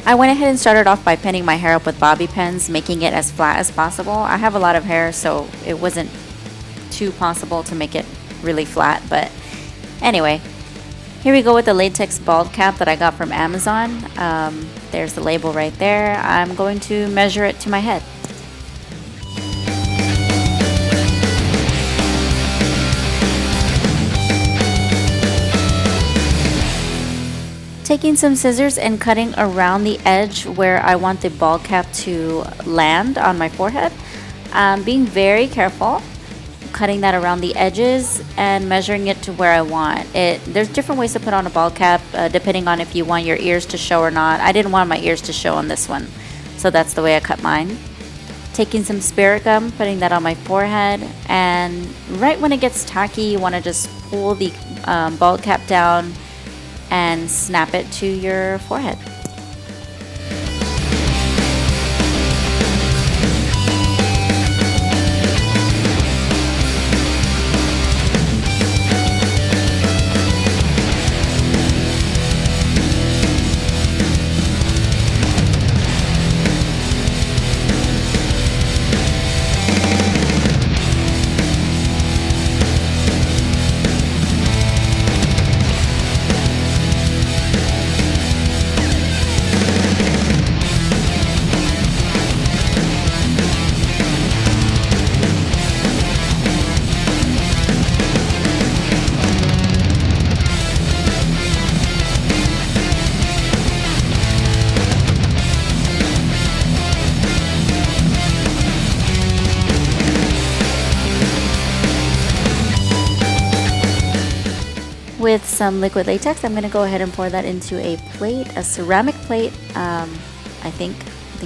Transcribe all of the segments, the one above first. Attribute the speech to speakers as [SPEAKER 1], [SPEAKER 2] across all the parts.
[SPEAKER 1] I went ahead and started off by pinning my hair up with bobby pins, making it as flat as possible. I have a lot of hair, so it wasn't too possible to make it really flat, but anyway, here we go with the latex bald cap that I got from Amazon. There's the label right there. I'm going to measure it to my head. Taking some scissors and cutting around the edge where I want the bald cap to land on my forehead. Being very careful, cutting that around the edges and measuring it to where I want it. There's different ways to put on a bald cap depending on if you want your ears to show or not. I didn't want my ears to show on this one, so that's the way I cut mine. Taking some spirit gum, putting that on my forehead, and right when it gets tacky, you want to just pull the bald cap down and snap it to your forehead. With some liquid latex, I'm going to go ahead and pour that into a plate, a ceramic plate. I think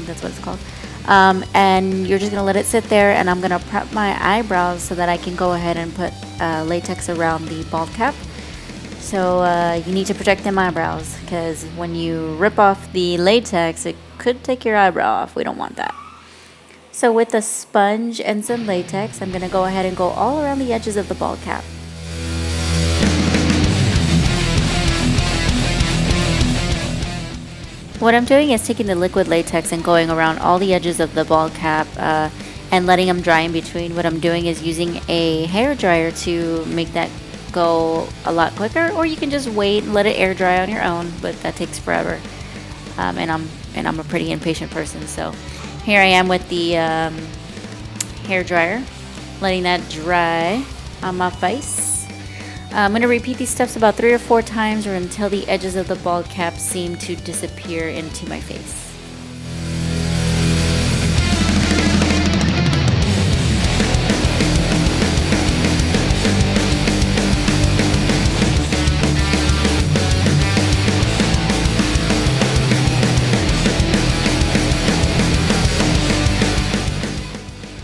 [SPEAKER 1] that's what it's called. And you're just going to let it sit there, and I'm going to prep my eyebrows so that I can go ahead and put latex around the bald cap. So you need to protect them eyebrows, because when you rip off the latex, it could take your eyebrow off. We don't want that. So with a sponge and some latex, I'm going to go ahead and go all around the edges of the bald cap. What I'm doing is taking the liquid latex and going around all the edges of the bald cap and letting them dry in between. What I'm doing is using a hair dryer to make that go a lot quicker, or you can just wait and let it air dry on your own, but that takes forever. And I'm a pretty impatient person, so here I am with the hair dryer, letting that dry on my face. I'm going to repeat these steps about 3 or 4 times, or until the edges of the bald cap seem to disappear into my face.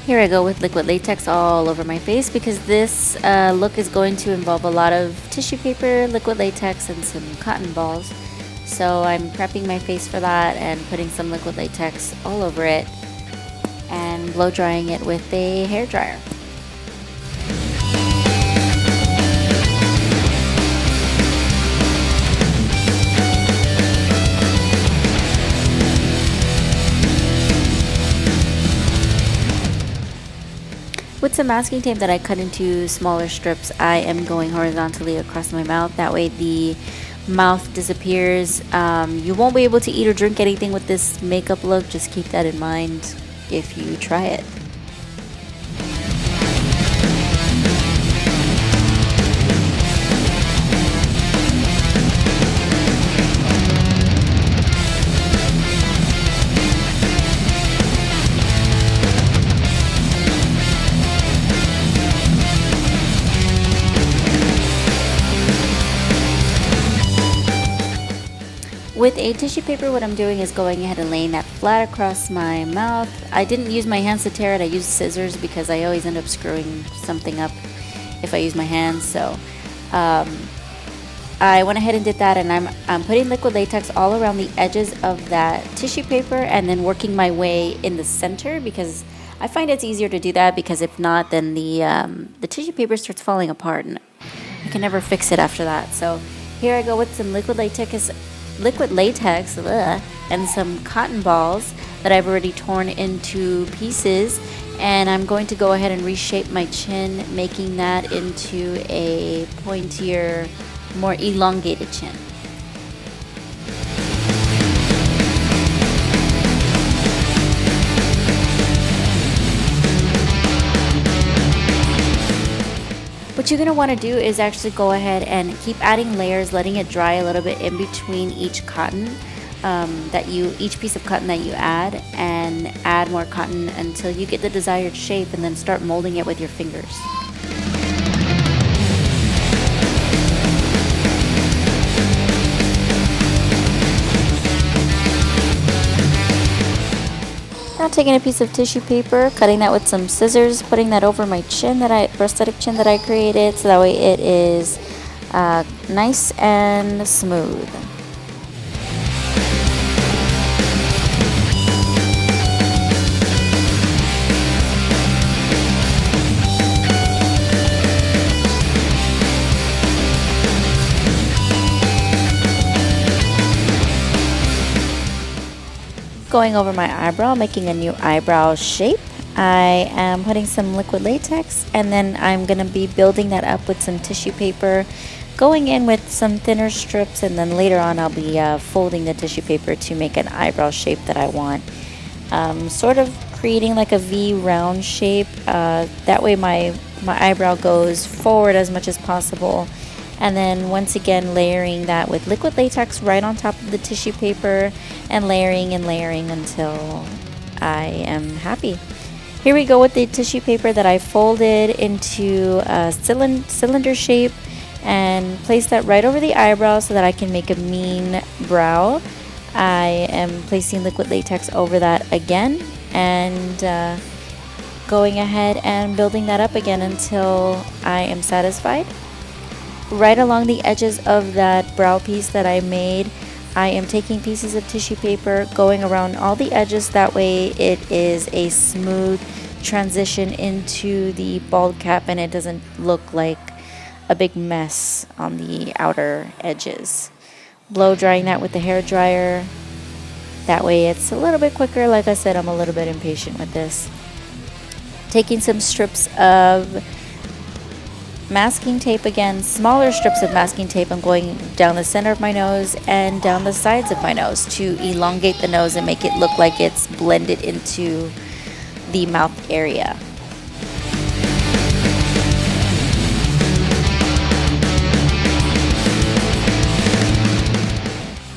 [SPEAKER 1] Here I go with liquid latex all over my face, because this look is going to involve a lot of tissue paper, liquid latex, and some cotton balls. So I'm prepping my face for that and putting some liquid latex all over it and blow drying it with a hair dryer. With some masking tape that I cut into smaller strips, I am going horizontally across my mouth. That way the mouth disappears. You won't be able to eat or drink anything with this makeup look. Just keep that in mind if you try it. With a tissue paper, what I'm doing is going ahead and laying that flat across my mouth. I didn't use my hands to tear it. I used scissors because I always end up screwing something up if I use my hands. So I went ahead and did that, and I'm putting liquid latex all around the edges of that tissue paper and then working my way in the center, because I find it's easier to do that, because if not, then the tissue paper starts falling apart and I can never fix it after that. So here I go with some liquid latex, and some cotton balls that I've already torn into pieces, and I'm going to go ahead and reshape my chin, making that into a pointier, more elongated chin. What you're going to want to do is actually go ahead and keep adding layers, letting it dry a little bit in between each cotton each piece of cotton that you add, and add more cotton until you get the desired shape, and then start molding it with your fingers. Now taking a piece of tissue paper, cutting that with some scissors, putting that over my chin, prosthetic chin that I created, so that way it is nice and smooth. Going over my eyebrow, making a new eyebrow shape. I am putting some liquid latex, and then I'm going to be building that up with some tissue paper, going in with some thinner strips, and then later on I'll be folding the tissue paper to make an eyebrow shape that I want. Sort of creating like a V round shape. That way my eyebrow goes forward as much as possible. And then once again layering that with liquid latex right on top of the tissue paper, and layering until I am happy. Here we go with the tissue paper that I folded into a cylinder shape, and place that right over the eyebrow so that I can make a mean brow. I am placing liquid latex over that again, and going ahead and building that up again until I am satisfied. Right along the edges of that brow piece that I made, I am taking pieces of tissue paper, going around all the edges, that way it is a smooth transition into the bald cap and it doesn't look like a big mess on the outer edges. Blow drying that with the hair dryer, that way it's a little bit quicker. Like I said, I'm a little bit impatient with this. Taking some strips of masking tape, again smaller strips of masking tape, I'm going down the center of my nose and down the sides of my nose to elongate the nose and make it look like it's blended into the mouth area.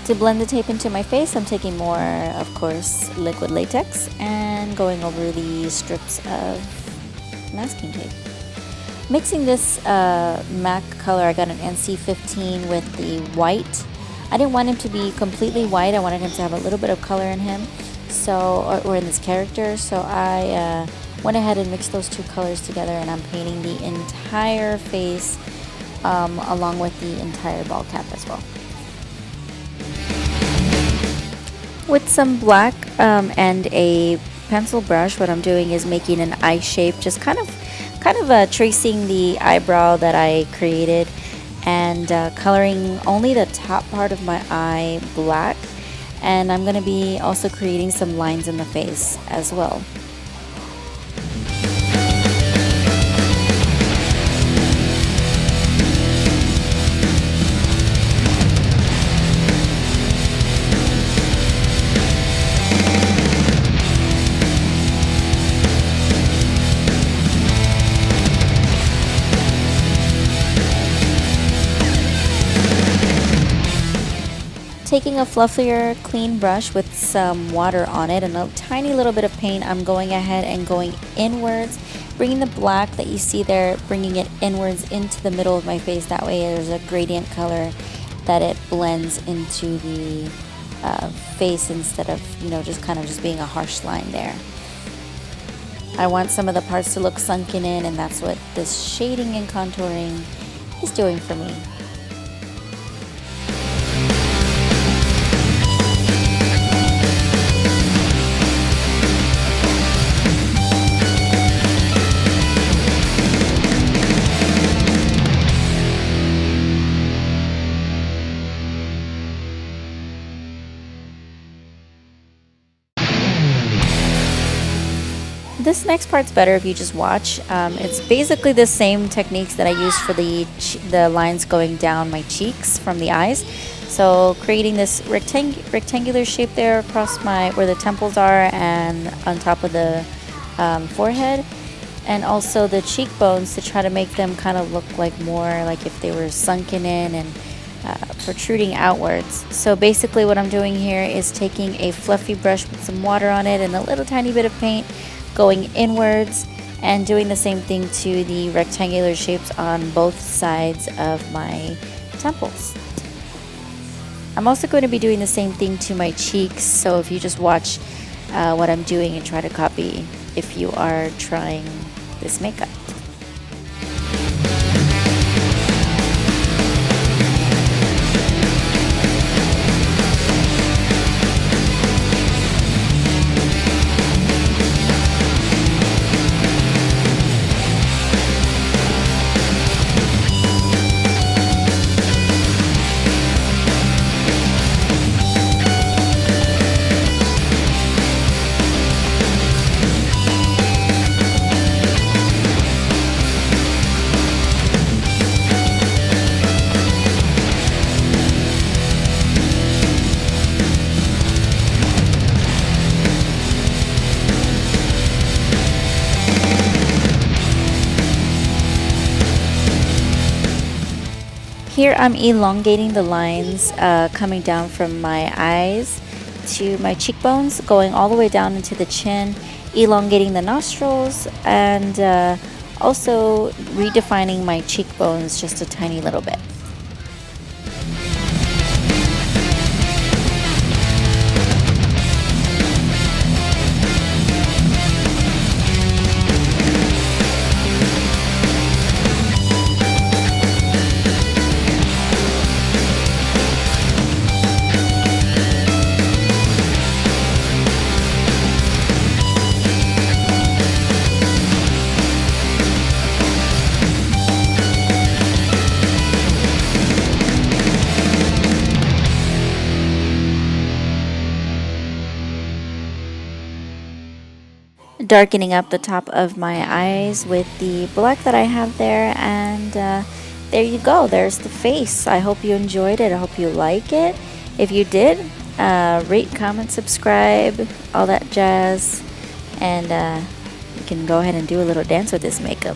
[SPEAKER 1] To blend the tape into my face, I'm taking more, of course, liquid latex and going over the strips of masking tape. Mixing this MAC color, I got an NC15 with the white. I didn't want him to be completely white. I wanted him to have a little bit of color in him, or in this character. So I went ahead and mixed those two colors together, and I'm painting the entire face along with the entire bald cap as well. With some black and a pencil brush, what I'm doing is making an eye shape, just kind of tracing the eyebrow that I created, and coloring only the top part of my eye black, and I'm going to be also creating some lines in the face as well. Taking a fluffier, clean brush with some water on it and a tiny little bit of paint, I'm going ahead and going inwards, bringing the black that you see there, bringing it inwards into the middle of my face. That way there's a gradient color that it blends into the face, instead of, just being a harsh line there. I want some of the parts to look sunken in, and that's what this shading and contouring is doing for me. This next part's better if you just watch. It's basically the same techniques that I used for the lines going down my cheeks from the eyes. So creating this rectangular shape there across where the temples are and on top of the forehead, and also the cheekbones to try to make them kind of look like more like if they were sunken in and protruding outwards. So basically what I'm doing here is taking a fluffy brush with some water on it and a little tiny bit of paint, going inwards and doing the same thing to the rectangular shapes on both sides of my temples. I'm also going to be doing the same thing to my cheeks, so if you just watch what I'm doing and try to copy if you are trying this makeup. Here I'm elongating the lines coming down from my eyes to my cheekbones, going all the way down into the chin, elongating the nostrils, and also redefining my cheekbones just a tiny little bit. Darkening up the top of my eyes with the black that I have there, and there you go, there's the face. I hope you enjoyed it. I hope you like it. If you did, rate, comment, subscribe, all that jazz, and you can go ahead and do a little dance with this makeup.